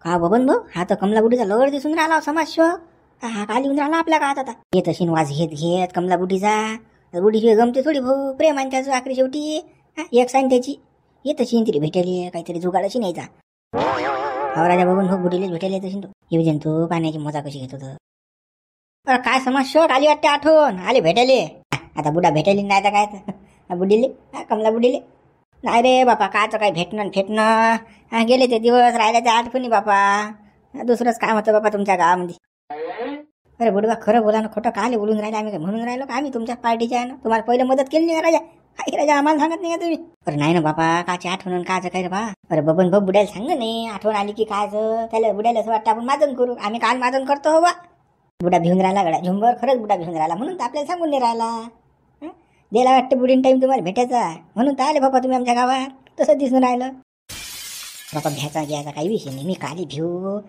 का बबन भाऊ, हा तर कमलाबुडीचा लवर दिसून राहिला समाजसेवक. हा काल येऊन राहिला आपल्या गावात. आता येत अशी वाज घेत घेत कमलाबुडीचा. बुडीशिवाय गमते थोडी भाऊ, प्रेम आणि त्याचं आखरी शेवटी. एक साईन त्याची येत अशी तिला भेटायली, काहीतरी जुगाड अशी नाहीचा. हा राजा बबन भाऊ बुडीलेच भेटायला येत अशी. येऊ देन तू, पाण्याची मजा कशी घेत होतं. काय समाजसेवक आली वाटते आठवण, आले भेटायले. आता बुडा भेटायली नाही तर काय तर बुडीले, कमला बुडीले. नाही रे बापा, कायचं काय भेटणं गेले ते दिवस, राहिल्या त्या आठवणी बापा. दुसरंच काम होतं बापा तुमच्या गावामध्ये. अरे बुडबा, खरं बोला ना, खोटं काले बोलून राहिले आम्ही? काय म्हणून राहिलो का आम्ही तुमच्या पार्टीच्या आहे ना? तुम्हाला पहिले मदत केली नाही का राजा? काही राजा आम्हाला सांगत नाही का तुम्ही? अरे नाही ना बापा, काची आठवण कायचं काय रे बा. अरे बबन भाऊ बुडायला सांग नाही, आठवण आली की कायचं त्याला बुडायला असं वाटतं आपण माजन करू. आम्ही काल माजन करतो हो बा. बुडा भिवून राहिला गड्या झुंबर, खरंच बुडा भिवून राहिला म्हणून तर आपल्याला सांगून नाही राहिला. दिला वाटतं बुडीन टाईम तुम्हाला भेटायचा, म्हणून तर आले बापा तुम्ही आमच्या गावात. तसं दिसून राहिलं बापा. घ्यायचा घ्यायचा काही विषय नाही, मी काली भिऊ.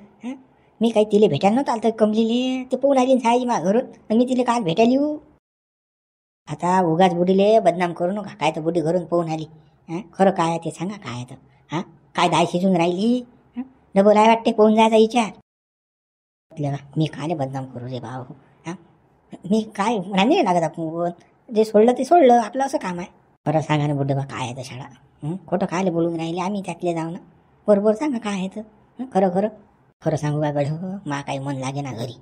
मी काही तिला भेटायला नव्हतं आलं तर कमलीले, ते पोहून आली छायाची मा घरून, मी तिला काल भेटायला येऊ. आता उगाच बुडीले बदनाम करू नका. काय तर बुडी घरून पोहून आली, खरं काय आहे ते सांगा. काय आहे तर काय दाय शिजून राहिली, डबल आहे वाटते पोहून जायचा विचार. मी काय बदनाम करू रे भाऊ. मी काय नाही लागत आपण, जे सोडलं ते सोडलं, आपलं असं काम आहे. बरं सांगा ना बुड्डे बा, काय आहे तर शाळा. खोटं कायले बोलून राहिले आम्ही त्यातले जाऊ ना. बरोबर सांगा काय आहे तर. खरं खरं खरं सांगू का गड, मा काही मन लागे ना घरी.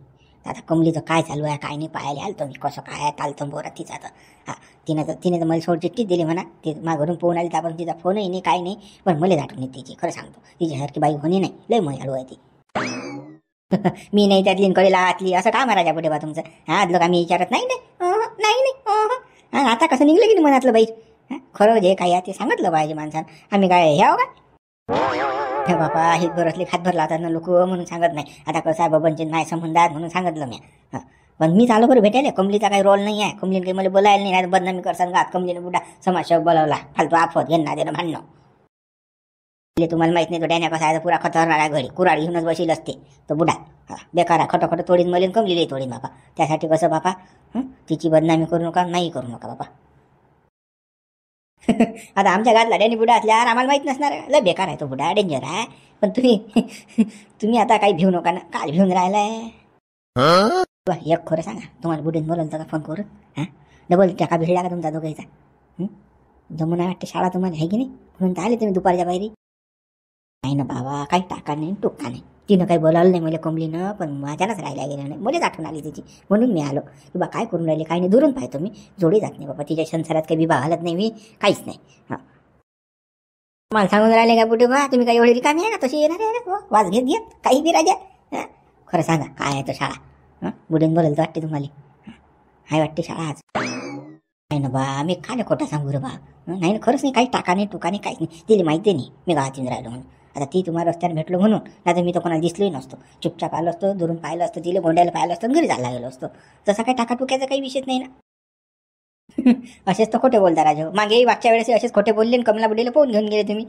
आता कमलीचं काय चालू आहे काय नाही पाहायला आलतो मी, कसं काय चालतं बोरा तिचा तर. तिने तर मला सोड चिठ्ठीच दिली म्हणा. ते मा घरून फोन आली तर आपण तिचा फोनही नाही काही नाही. पण मला दाटून येते तिची, खरं सांगतो. तिच्यासारखी बाई होणी नाही, लय मयाळू आहे ती. मी नाही त्यातली कळीला आतली, असं काम आहे राजा बुडे बा तुमचं. लोक आम्ही विचारत नाही नाही. आता कसं निघलं की नाही मनातलं बाई. खरं जे काही आहे ते सांगितलं पाहिजे माणसानं. आम्ही काय ह्याव का बापा, हे बरसले हातभर लावतात ना लोक, म्हणून सांगत नाही. आता कसं आहे बबनचे नाही संबंधात म्हणून सांगितलं मी. पण मी चालू करू भेटायला, कमलीचा काही रोल नाही आहे. कमलीने काही मला बोलायला नाही, बदनामी करसान गात. कमलीने बुडा समाजसेवक बोलावला, फालतू आफत घेणं देणं भांडणं. तुम्हाला माहित नाही तो डॅन्या कसा आहे, पुरा खतरनाक घडी कुराड घेऊनच बसेल असते तो बुडा. बेकार खोटं खोटं तोडीन मलीन कमलीला तोडीन बापा. त्यासाठी कसं बापा, तिची बदनामी करू नका, नाही करू नका बापा. आता आमच्या गावातला डॅनी बुडा असल्यावर आम्हाला माहित नसणार, लय बेकार आहे तो बुडा, डेंजर आहे. पण तुम्ही आता काही भिवू नका ना, काल भिवून राहिलाय. एक खरं सांगा, तुम्हाला बुडीन बोलवलं का फोन करून? डबल टाका भिडला का तुमचा दोघांचा? जमुना वाटते शाळा तुम्हाला आहे की नाही, म्हणून तर आले तुम्ही दुपारच्या बाहेरी. नाही ना बाबा, काही टाका नाही टोका नाही. तिनं काही बोलावलं नाही मला कमलीनं, पण माझ्यानंच राहायला गेलं नाही. मलाच आठवण आली तिची, म्हणून मी आलो की बा काय करून राहिले काही नाही. दुरून पाहतो मी, जोडी जात नाही बाबा. तिच्या संसारात काही विवाह हलत नाही मी, काहीच नाही. मला सांगून राहिले का बुडे बा तुम्ही काही एवढी रिकामी आहे ना, तशी येणार आहे ना वाज घेत घेत काही बी राजा. खरं सांगा काय आहे तर शाळा? बुडीन बोललं तर वाटते तुम्हाला? हाय वाटते शाळा आज? नाही ना बा, मी काय खोटा सांगू रे बा. नाही ना, खरंच नाही, काही टाका नाही टुका नाही, काहीच नाही. तिला माहिती नाही मी गावात येऊन राहिलो म्हणून. आता ती तुम्हाला रस्त्याने भेटलो म्हणून, नाही तर मी तर कोणाला दिसलोही नसतो. चुपचाप आलो असतो, दुरून पाहिलं असतं तिला, गोंड्याला पाहिलं असतं, घरी जायला गेलो असतो. तसा काही टाकाटुक्याचा काही विषयच नाही ना. असेच तर खोटे बोलता राजा. मागे मागच्या वेळेस असेच खोटे बोलले, कमला बुडीला पोहून घेऊन गेले तुम्ही.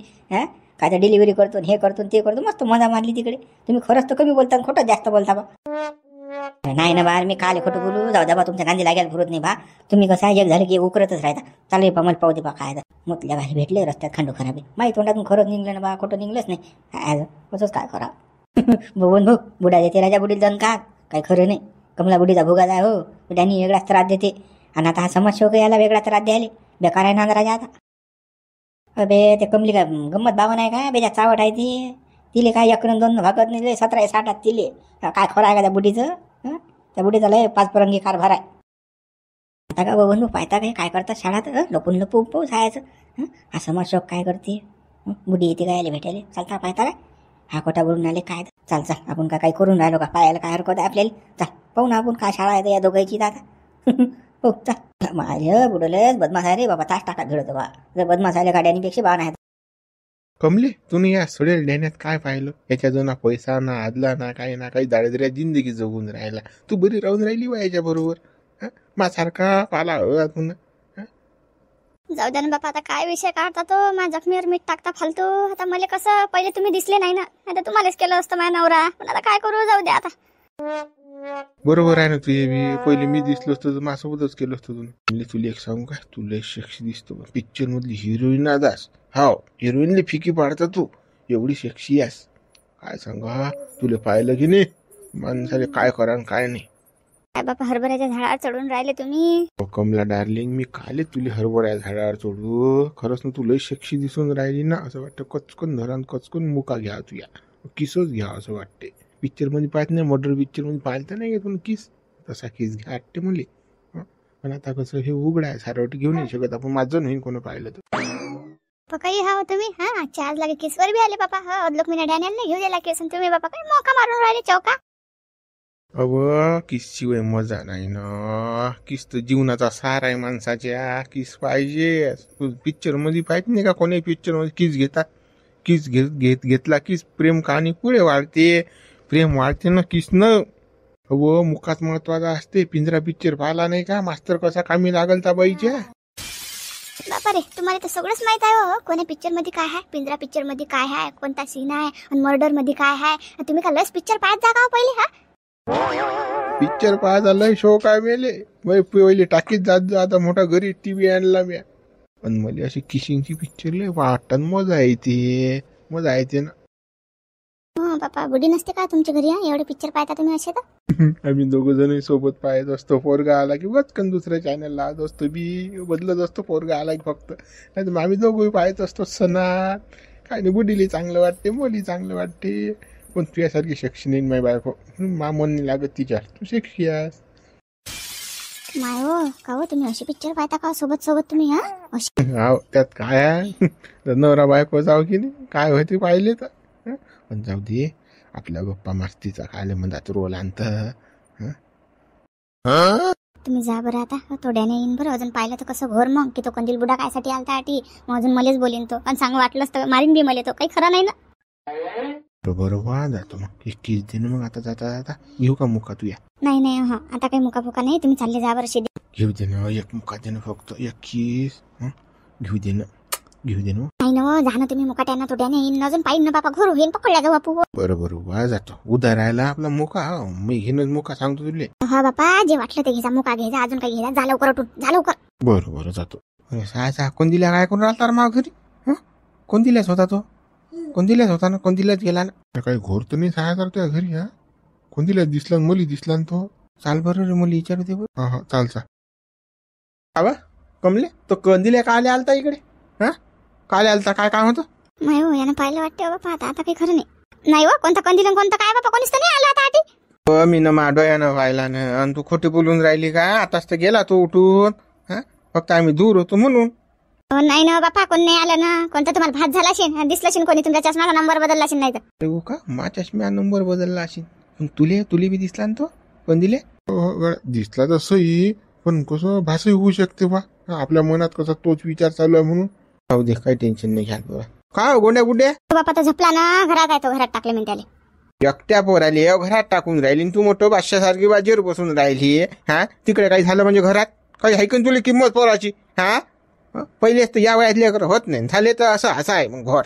काय तर डिलिव्हरी करतो, हे करतो ते करतो, मस्त मजा मारली तिकडे. तुम्ही खरंच तर कमी बोलता, खोटं जास्त बोलता बा. नाही ना बा, मी काल खोटं बोलू जाऊ द्या बा, तुमच्या गांधी लागायला पुरत नाही बा. तुम्ही कसं एक झालं की उकरतच राहता. चालू आहे मला पाहू दे बा काय. मोतल्या घाली भेटले रस्त्यात खंडू खराबी, माहीत तोंडातून खरंच निघलं ना बा, खोटं निघलंच नाही. काय कसंच काय करा. बघून भाऊ बुडा देते राजा बुडील जाऊन का काही खरं नाही. कमला बुडीचा भोगा जाय हो, त्यांनी वेगळाच त्रास देते. आणि आता हा समाजसेवक याला वेगळा त्रास द्यायला बेकार आहे ना राजा. आता अबे ते कमली काय गंमत बावन आहे का बेजा, चावट आहे ती. तिले काय एकूण दोन भागत नाही, 17-60 तिले. काय खरं आहे का त्या बुडीचं? त्या बुडीचा लय 5 परंगी कारभार आहे. आता का बघून पाहता काय करतात शाळात, लपून लपून पाऊस आहे. हा समाजसेवक काय करते? बुडी येते काय भेटायला, चालता पाहता काय? हा खोटा बोलून आले काय? चाल आपण काय करून राहिलो का, पाहायला काय हरकत आहे आपल्याला? चाल पाहू ना आपण काय शाळा आहे या दोघांची आता. हो चाल. माझ्या बुडलेच बदमाश आहे रे बाबा, तास टाका भिडतो बा. जर बदमाश आल्या गाड्यांपेक्षा बाण आहेत. कमले, तुम्ही या सडेल देण्यात काय पाहिलं? याच्या ना पैसा ना आदला ना काही ना काही, दारिद्र्या जिंदगी जगून राहिला. तू बरी राहून राहिली वा याच्या बरोबर? माझ्यासारखा पाला पुन्हा. जाऊ द्या ना बापा, आता काय विषय काढता तो. माझ्या जखमीवर मीठ टाकता फालतू. आता मला कसं पहिले तुम्ही दिसले नाही ना, आता तुम्हालाच केलं असतं माझ्या नवरा. पण आता काय करू, जाऊ द्या आता. बरोबर आहे ना, तू हे बी पहिले मी दिसलो असतो तर माझ्यासोबतच केलं असतं तुम्ही. तुला एक सांगू काय, तुला सेक्सी दिसतो पिक्चर मधली हिरोईन दास. हाव, हिरोईनली फिकी पाडता तू, एवढी सेक्सी आहेस. काय सांगा तुला पाहिलं की नाही माणसाले काय करा आणि काय नाही. काय बापा हरभऱ्याच्या झाडावर चढून राहिले तुम्ही. कमला डार्लिंग मी काले तुला हरभऱ्या झाडावर चढू खरंच ना तू लय सेक्सी दिसून राहिली ना. असं वाटतं कचकन धरण कचकन मुका घ्या तुया किसच घ्या असं वाटते. पिक्चर मध्ये पाहत नाही मर्डर पिक्चर मध्ये पाहिलं नाही पण किस तसा किस घ्या वाटते मुली. पण आता कसं हे उघड आहे सारवटी घेऊ नाही शकत आपण माझं नाही कोणी पाहिलं तर. काही हा तुम्ही हा चार लागे केसवर बी आले बापा. हा अदलोक मी डॅनियल नाही घेऊ दिला केस तुम्ही बापा काय मोका मारून राहिले चौका. अव किस शिवाय मजा नाही ना. किस तर जीवनाचा सार आहे माणसाच्या. किस पाहिजे. पिक्चर मध्ये पाहिजे नाही का कोणी पिक्चर मध्ये किस घेतात. किस घेतला किस प्रेम कहाणी पुढे वाढते. प्रेम वाढते ना किस न. अव मुखात महत्वाचा असते. पिंजरा पिक्चर पाहिला नाही का मास्तर कसा कामी लागल त्या बाईच्या. बापा रे तुम्हाला तर सगळंच माहित आहे हो. कोण्या पिक्चर मध्ये काय आहे पिंजरा पिक्चर मध्ये काय आहे कोणता सीन आहे आणि मर्डर मध्ये काय आहे. तुम्ही का लस पिक्चर पाहत जा का पहिले. हा पिक्चर पाहायचा लय शोक आहे मेले. पहिले टाकीत जात जा आता मोठा घरी टीव्ही आणला म्या. पण मला अशी किशिंगची पिक्चर लय वाटत मजा येते. मजा येते ना. बापा बुडी नसते का तुमच्या घरी एवढे पिक्चर पाहता तुम्ही असे तर. आम्ही दोघं जण सोबत पाहत असतो. पोरगा आला की वचकन दुसऱ्या चॅनल लावत असतो. बदलत असतो पोरगा आला की फक्त. नाही तर आम्ही दोघंही पाहत असतो सणा. काय नाही बुडीली चांगलं वाटते मुली चांगलं वाटते. पण तुझ्यासारखी सेक्सी नाही माय बायको. मा मन नाही लागत तिच्या. तू सेक्सी आहेस. माय हो का हो तुम्ही असे पिक्चर पाहता का सोबत सोबत तुम्ही. हा त्यात काय आहे नवरा बायको जाऊ की नाही काय होते पाहिले तर. पण जाऊ दे आपल्या गप्पा मस्तीचा खायला म्हणतात रोल आणत. तुम्ही जा बरं आता थोड्याने येईन बरं. अजून पाहिलं तर कसं घोर मग की तो कंदील बुडा कायसाठी आलता आठी. मग अजून मलाच बोलेन तो आणि सांग वाटलंच तर मारीन बी मला तो काही खरं नाही ना. बरोबर जातो मग 21 दिन मग आता जाता जाता घेऊ का मुका तुया. नाही हा आता काही मुका फुका नाही. तुम्ही चालले जा बरं शेती. घेऊ दे ना एक मुका दे ना फक्त 21. घेऊ दे ना नाही ना जाणं तुम्ही मुकाट्यानं थोड्याने येईन अजून पाहिजे ना बापा घोर होईन पकडल्या जाऊ बापू. बरोबर जातो उद्या राहिला आपला मुका. मी घेणं मुका सांगतो तुले. हा बापा जे वाटलं ते घ्यायचा मुका घ्यायचा अजून काही घ्यायचा. जा लवकर उठून जा लवकर. बरोबर जातो. सहा कोण दिल्या काय करून राहता मा घरी. कोण दिल्याच होता तो. कोण दिल्याच होता ना कोण दिल्याच गेला ना. काही घोर तर नाही सहाय करतोय घरी. कोण दिल्याच दिसला मुली दिसला ना तो. चाल बरं रे मुली विचारू दे बरं. हा चाल आवा कमले तो कंदिल्या काले आलता इकडे. काले आलता काय काम होतं. नाही हो यानं पाहिलं वाटतं बापा. आता काही खरं नाही हो. कोणता कंदील कोणता काय बापा कोणीच तर नाही आला आता आधी. मी ना माडोयानं व्हायला ना आणि तू खोटी बोलून राहिली का. आताच तर गेला तो उठून. फक्त आम्ही दूर होतो म्हणून. नाही ना बापा कोण नाही आलं ना. कोणता तुम्हाला भात झाला असेल दिसला असेल कोणी तुमच्या चष्माचा नंबर बदलला असेल. नाही तर का मा चष्म्या नंबर बदलला असेल. पण तुले बी दिसला ना तो कंदिले. दिसला तसंही पण कसं भाषा होऊ शकते बा. आपल्या मनात कसा तोच विचार चालू आहे म्हणून. जाऊ दे काही टेन्शन नाही घ्या बा. का गोंड्या गुड्या बापा तर झपला ना घरात आहे तो. घरात टाकले मी त्याला. एकट्या पोराली घरात टाकून राहिली तू मोठं बादशासारखी बाजीवर बसून राहिली. तिकडे काही झालं म्हणजे घरात काही ऐकून तुला किंमत पोराची. पहिलेच तर या वयात लेकर होत नाही झाले तर असं आहे मग घर.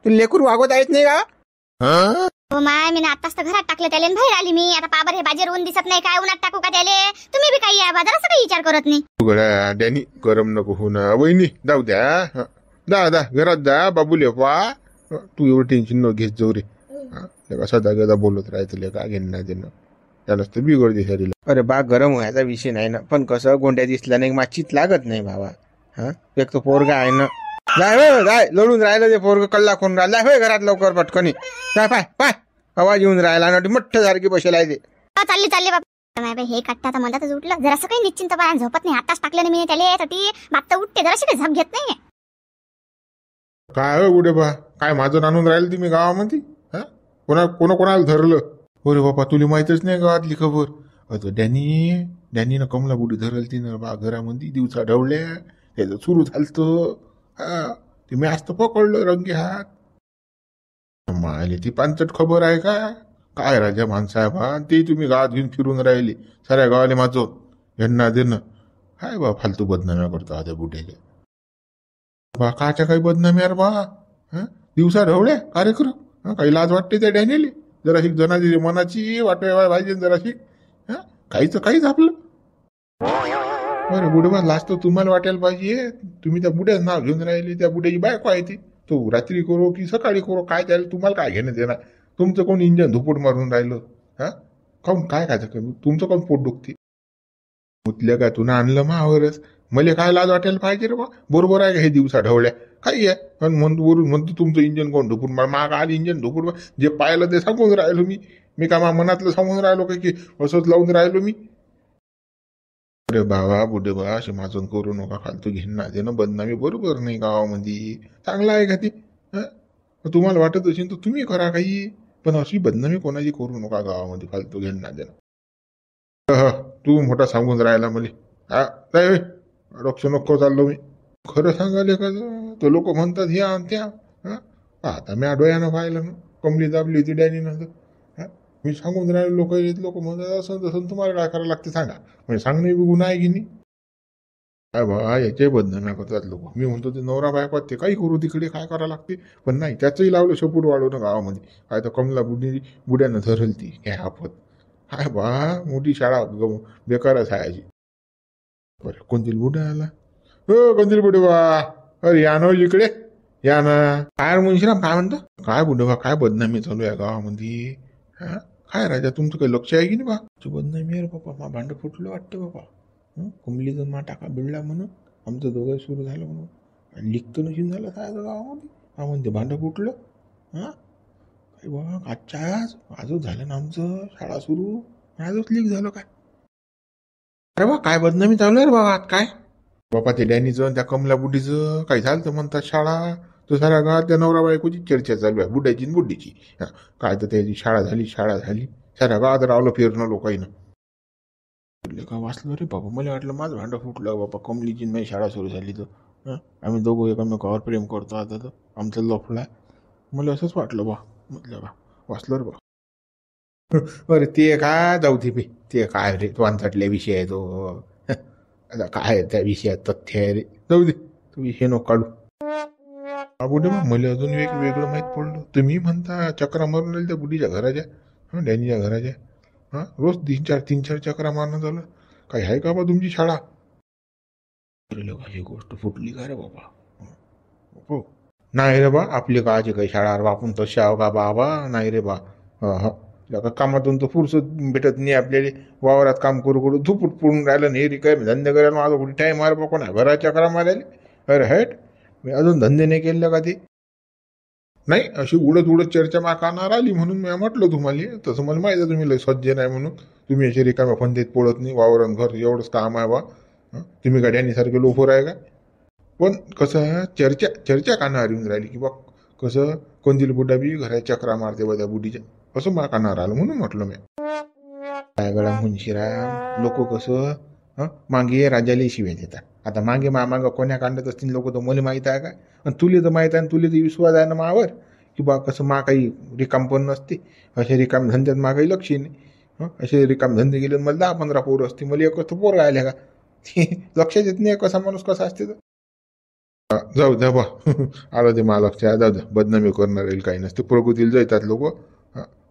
तुला लेकरू वागवता येत नाही का. माय मी आताच तर घरात टाकलं त्याला बाहेर आली मी. आता पाबर हे बाजेर ऊन दिसत नाही काय उन्हात टाकू का त्याले. तुम्ही बी काही या बाजाराचा काही विचार करत नाही. डॅनी गरम नको हो ना वहिनी. जाऊ द्या दा घरात जा बाबूले पा. तू एवढं टेन्शन न घेत जाऊ रे. सदा गदा बोलत राहते का घेणं नाही देणं त्यालाच तर बिघडते शरीर. अरे बा गरम व्हायचा विषय नाही ना. पण कसं गोंड्या दिसला नाही माचीत लागत नाही भावा. एक तो पोरगा आहे ना. जाय लढून राहिलं ते पोरग कल्ला करून राहिला. होय घरात लवकर पटकनी जाय. पाय आवाज येऊन राहिला ना मठ्ठ सारखी बसेल आहे ते. चालले बाबा हे कट्टा तर मधातच उठलं. जरासं काही निश्चिंत बाळा झोपत नाही. आताच टाकलं नाही मी त्याला साठी बात उठते जराशी काही झप घेत नाही. काय हो गुडे बा काय माझं आणून राहिलं तुम्ही गावामध्ये. कोणाला धरलं. हो रे बापा तुला माहितच नाही गावातली खबर. डॅनीनं कमला बुडी धरल तिनं बा घरामध्ये दिवसा ढवल्या. त्याचं सुरू झालं. ते मी आज तर पकडलं रंगे हात. मायले ती पांचट खबर आहे का काय राजा माणसाहेबा. ते तुम्ही गावात घेऊन फिरून राहिले साऱ्या गावाले माझं यांना देणं. काय बा फालतू बदनाम्या करतो आता बुड्याले. बा काच्या काही बदनाम्यार बा. दिवसा ढवळ्या कार्यक्रम काही लाज वाटते त्या डॅनीले. जरा शिक जनाची मनाची वाटवाय पाहिजे जरा शिक. काहीच आपलं. अरे बुडबा लाज तर तुम्हाला वाटायला पाहिजे. तुम्ही त्या बुड्याच नाव घेऊन राहिले. त्या बुड्याची बायको आहे ती. तो रात्री करो की सकाळी करो काय त्याला तुम्हाला काय घेणं देणार. तुमचं कोण इंजन धुपूट मारून राहिलं? हा काऊन काय काय तुमचं कोण पोट दुखते? मुतल्या का तुला आणलं मावरच, मला काय लाज वाटायला पाहिजे रे बा? बरोबर आहे का हे दिवसा ढवळ्या काही आहे? आणि वरून म्हणतो तुमचं इंजन कोण धुपूट मार, माग आली इंजन धुपूट मार. जे पाहिलं ते सांगून राहिलो मी का मा मनातलं सांगून राहिलो काय की असंच लावून राहिलो मी? अरे बाबा बुढे बा, असे माझून करू नका, फालतू घेऊन ना दे ना, बदनामी बरोबर नाही गावामध्ये. चांगला आहे का ते? हं? तुम्हाला वाटत असेल तर तुम्ही करा काही, पण अशी बदनामी कोणाची करू नका गावामध्ये, फालतू घेऊन ना दे. तू मोठा सांगून राहिला मला. हा काय डोक्ष नको चाललो मी. खरं सांगायला का तो लोक म्हणतात ह्या आणि त्या. हा आता मी डोळ्यानं पाहिलं ना, कमली दाबली होती डॅनीनं. मी सांगून राहिलो लोक म्हणतात असं तसं. तुम्हाला काय करायला लागते सांगा? म्हणजे सांगणे बी गुन्हा आहे की नाही? काय बा याचे बदनाम्या करतात लोक. मी म्हणतो ते नवरा बायको ते काही करू तिकडे, काय करायला लागते. पण नाही, त्याचंही लावलं शेपूट वाढवणं गावामध्ये. काय तर कमला बुड्यानं धरल ती काय आफत. हाय बा मोठी शाळा बेकारच आहे याची. बरं कोणतील बुड्या आला? हो कोणतील बुडे बा, अरे या ना इकडे या ना. काय मुंशीराम काय म्हणतो? काय बुडे बा, काय बदनामी चालू आहे गावामध्ये? हा काय राजा तुमचं काही लक्ष आहे की नाही बा? बदनामी आहे रे बाबा, मा भांड फुटलं वाटतं बाबा. कुंबलीचं मा टाका बिळला म्हणून आमचं दोघं सुरू झालं म्हणून लिखतं नशीन झालं काय गावामध्ये. हा म्हणते भांडं फुटलं. हा काय बा आजच झालं ना आमचं शाळा सुरू, आजच लीक झालं काय? अरे बा काय बदनामी चालू आहे रे बाबा काय? बाबा ते डॅनीचं त्या कमला बुड्डीचं काही झालं तर म्हणतात शाळा. तर साऱ्या गावात त्या नवरा बायकोची चर्चा चालू आहे, बुड्याची आणि बुड्डीची. काय तर त्याची शाळा झाली साऱ्या गावात रावलं फिरणं लोकांना. का वाचलं रे बाबा, मला वाटलं माझं भांडं फुटलं बाबा, कमलीची नाही शाळा सुरू झाली तर. आम्ही दोघं एकमेकावर प्रेम करतो आता तर आमचं लफडा. मला असंच वाटलं बा, म्हटलं बा वाचलं रे बा. अरे ते काय जाऊ दे बे, ते काय रे तो अंतटल्या विषय आहे तो. आता काय त्या विषयात तथ्य आहे रे, जाऊ दे तो विषय नको काढू. बुढे बा मला अजून वेगळं माहीत पडलं. तुम्ही म्हणता चक्रा मारून राहिले त्या बुढीच्या घराच्या, डॅनीच्या घराच्या. रोज तीन चार चक्रा मारणं झालं. काही आहे का बा तुमची शाळा? ही गोष्ट फुटली का रे बाबा? हो नाही रे बा, आपली काळजी काही शाळा आपण तशा आहो का बाबा? नाही रे बा. कामातून तर फुरसत भेटत नाही आपल्याला. वावरात काम करू झुपूट पडून राहिलं नाही, रिकाय धंदे करायला माझा कुठे टाईम मार बा कोणा घरा चक्रा मारायला. अरे हट, मी अजून धंदे नाही केले का ते? नाही अशी उडत चर्चा मा कानावर आली म्हणून मी म्हटलं तुम्हाला. तसं मला माहिती आहे तुम्ही लय सज्ज नाही म्हणून. तुम्ही असे रिकाम्या फंदीत पडत नाही, वावरण घर एवढंच काम आहे बा. तुम्ही गाड्यांसारखे लोफर आहे का? पण कसं चर्चा कानावर येऊन राहिली की बा कसं कोणतील बुड्डा बी घराच्या चक्रा मारते बा त्या बुडीच्या, असं मला कानावर आलं म्हणून म्हटलं मी. काय गळा मुंशीराम, लोक कसं मागे राजाला शिव्या देतात. आता मागे माग कोण्या कांडत असतील लोक, तर मला माहित आहे का? आणि तुले तर माहित आहे, तुले तर विश्वास आहे ना मावर की बा कसं मा काही रिकाम पण नसते. असे रिकाम धंद्यात मा काही लक्ष नाही. असे रिकाम धंदे गेले मला 10-15 पोरं असते, मला एक तर पोरं आल्या का लक्षात येत नाही कसा माणूस कसा असते तर. जाऊ द्या बा आलं ते मला लक्षात. जाऊ द्या, बदनामी करणार येईल काही नसते. प्रकृतीला जातात लोक.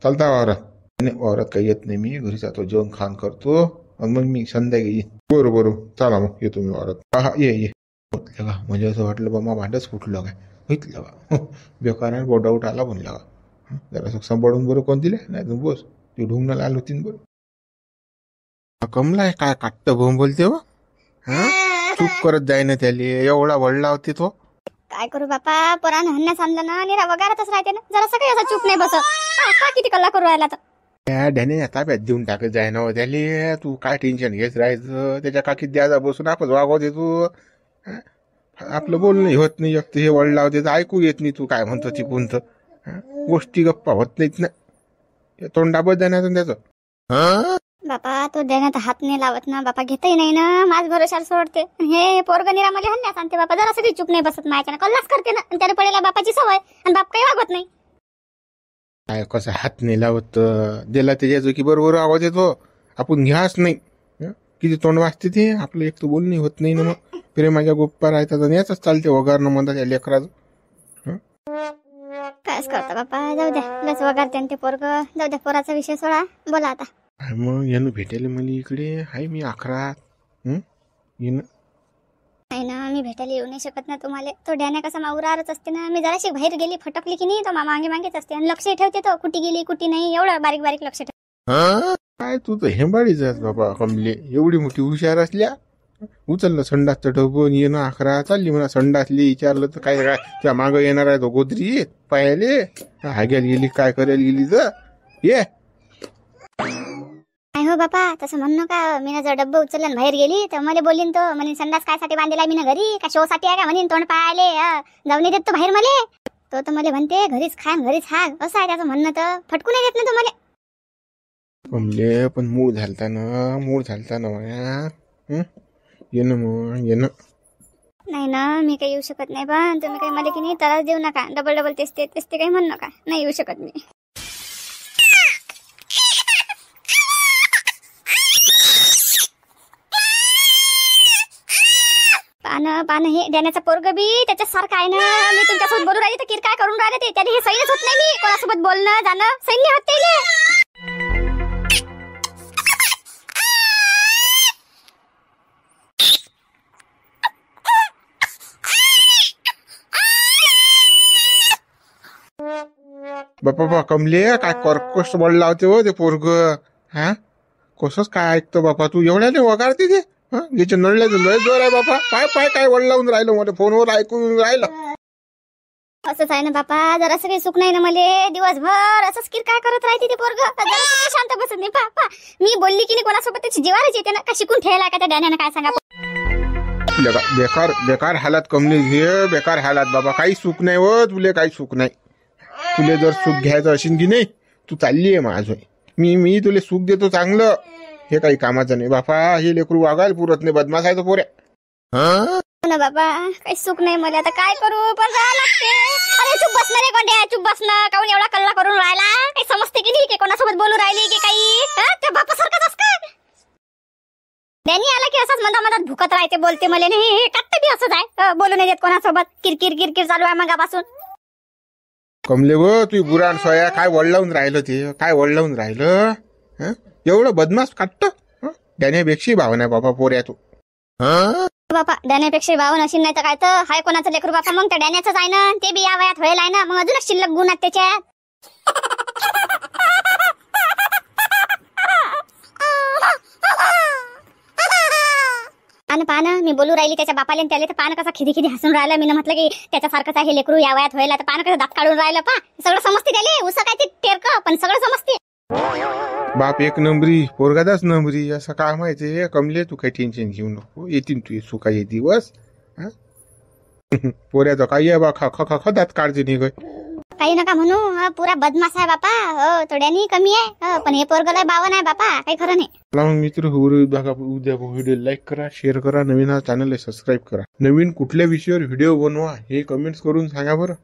चालता वावरात? नाही वावरात काही येत नाही, मी घरी जातो जेवण खाण करतो आणि मग मी संध्याकाळी येईन. बरोबर चला मग येतो मी वावरात. हा ये म्हटलं का म्हणजे असं वाटलं बा मा भांडच फुटलं काय घेतलं का बेकार आहे डाऊट आला म्हणलं का. जरा सांभाळून बरं कोण दिले नाही तर बस ते ढुंगणाला आलो तीन बरं. कमलाय काय काटतं भोम बोलते बा. चूप करत जाय ना त्याले, एवढा वडला होते तो. काय करू बापा, पोरानं हन्यास आणलं ना, निरा वगारतच राहते ना. जरा सगळी असा चूप नाही बसत. का किती कल्ला करू राहिला तर. त्या ढ्याने ताब्यात देऊन टाकत जाय ना त्याले. तू काय टेन्शन घेत राहायचं, त्याच्या काकीत द्यायचा बसून आपण वागवते तू. आपलं बोलणं होत नाही, एक हे वडला होते तर ऐकू येत नाही तू काय म्हणतो ती कोणतं. गोष्टी गप्पा होत नाहीत ना, तोंडाबत जाण्याचं त्याचं. बापा तो देण्यात हात नाही लावत ना बापा, घेतही नाही ना, माझ भरोशाला सोडते. हे पोरग निरा मला हन्यास आणते बापा, जरा सगळी चूप नाही बसत माझ्या कल्लाच करते ना. त्याला पडेला बापाची सवय आणि बाप काही वागत नाही. काय कसं हात नाही लावत, दिला त्याच्या की बरोबर आवाज येतो, आपण घ्याच नाही. किती तोंड वाजते ते आपलं, एक तर बोलणी होत नाही ना. मग प्रेमाच्या गोप्पा राहतात आणि याच चालते वगारणं म्हणतात त्या लेकराचं. कायच करता बापा, जाऊ द्या. लस वगारते ते पोरग, जाऊ द्या. पोराचा विषय सोडा, बोला आता. मग यानं भेटायला मला इकडे आहे मी 11. येणं नाही ना, मी भेटायला येऊ नाही शकत ना तुम्हाला. तो डॅन्या कसा माउरारच असते ना. मी जराशी बाहेर गेली फटकली की नाही तो मागे मागेच असते आणि लक्ष ठेवते तो कुठे गेली कुठे नाही एवढं बारीक बारीक लक्ष ठेवते. काय तू तर हेंबाळीच आहेस बाबा कमले. एवढी मोठी हुशार असल्या उचललं संडासचं डबन येणं अकरा चालली म्हणा संडासली विचारलं तर काय काय त्या मागं येणार आहे तो गोदरी पायाले हाग्याला गेली काय करायला गेली तर ये. नाही हो बापा तसं म्हणू नका. मी ना जर डब्बा उचलला आणि बाहेर गेली तर मला बोलीन तो म्हणे संडास कायसाठी बांधलेला मी ना घरी का शो साठी आहे का म्हणेन तोंड पायाले जाऊन नाही देत तो बाहेर मले. तो तर मला म्हणते घरीच खान घरीच हाग असं आहे त्याचं म्हणणं. तर फटकू नाही देत ना तुम्हाला. कमले पण मूळ झालता ना माया. ये ना मग ये ना. नाही ना मी काही येऊ शकत नाही. पण तुम्ही काही मला की नाही त्रास देऊ नका. डबल डबल तेच ते काही म्हणू नका. नाही येऊ शकत मी. पान हे देण्याचा पोरग बी त्याच्यासारखं आहे ना. मी तुमच्यासोबत बोलू राहिले तर किर काय करून राहिले ते त्याने हे सैन्यच होत नाही. मी कोणासोबत बोलणं जाणं सैन्य होत नाही. बापा कमले काय कर्कश बोलला होते हो ते पोरग. हा कसंच काय ऐकतो बापा तू एवढ्याने वगारते ते. याच्या नळल्याचं लय जोर आहे बापा. पाय पाय काय वळ लावून राहिलं मला फोनवर ऐकून राहिलं. असंच आहे ना बापा. जरासं काही सुख नाही ना मले. दिवसभर असंच किर काय करत राहते ते पोरग. शांत बसत नाही. पापा मी बोलली की नाही कोणासोबत त्याची जीवारच येते ना. का शिकून ठेवला का त्या डॅन्यानं काय सांगा. बेकार बेकार हालात कमले हे बेकार हालात बाबा. काही सुख नाही व तुले काही सुख नाही. तुले जर सुख घ्यायचं असेल की नाही तू चालली आहे माझं. मी तुले सुख देतो चांगलं. हे काही कामाचं नाही बापा. हे लेकरू वागायला पुरत नाही. बदमाश आहे तो पोऱ्या. ना बाबा काही सुख नाही मला. आता काय करू पण जावं लागते. अरे चुप बसणं रे कोंड्या चुप बसणं. काऊन एवढा कल्ला करून राहिला. काही समजते की नाही की कोणासोबत बोलू राहिली की काही. त्या बापासारखाच असतं. डॅनी आला की असंच मधात भुकत राहते बोलते मला नाही. हे काट्ट बी असंच आहे. बोलू नाही देत कोणासोबत. किरकिर चालू आहे मगापासून. कमले व तू बुराण सोया काय वळ लावून राहिलं ते. काय वळ लावून राहिलं. एवढं बदमाश काट्ट. त्यानेपेक्षा भावना बाबा पोऱ्या तू. बापा डॅन्यापेक्षा भावना अशी नाही तर काय तर हाय कोणाचं लेकरू बापा. मग त्या डॅन्याचंच आहे ना. ते बी या वयात होईल आहे ना. मग अजूनच शिल्लक गुण आहेत त्याच्यात. पानं मी बोलू राहिली त्याच्या बापाले त्याला तर पानं कसा खिदी हसून राहिला. मी म्हटलं की त्याच्यासारखंच आहे हे लेकरू या वयात व्हायला. तर पानं कसं दात काढून राहिलं. पा सगळं समजते त्याले. उसं काय ते टेरक पण सगळं समजते. बाप एक नंबरी पोरगादाच नंबरी. असं काय माहितीये कमले तू काही टेन्शन घेऊ नको. येतील तू सुखाचे दिवस. पोऱ्याचं काय आहे बा खा दात काढते निघ. काही नका म्हणू. पुरा बदमाश आहे बापा. हो थोड्यानी कमी आहे. पण हे पोरगला बावन आहे बापा. काही खरं नाही. मित्र उद्या व्हिडिओ लाईक करा शेअर करा. नवीन हा चॅनल सबस्क्राईब करा. नवीन कुठल्या विषयावर व्हिडिओ बनवा हे कमेंट्स करून सांगा बरं.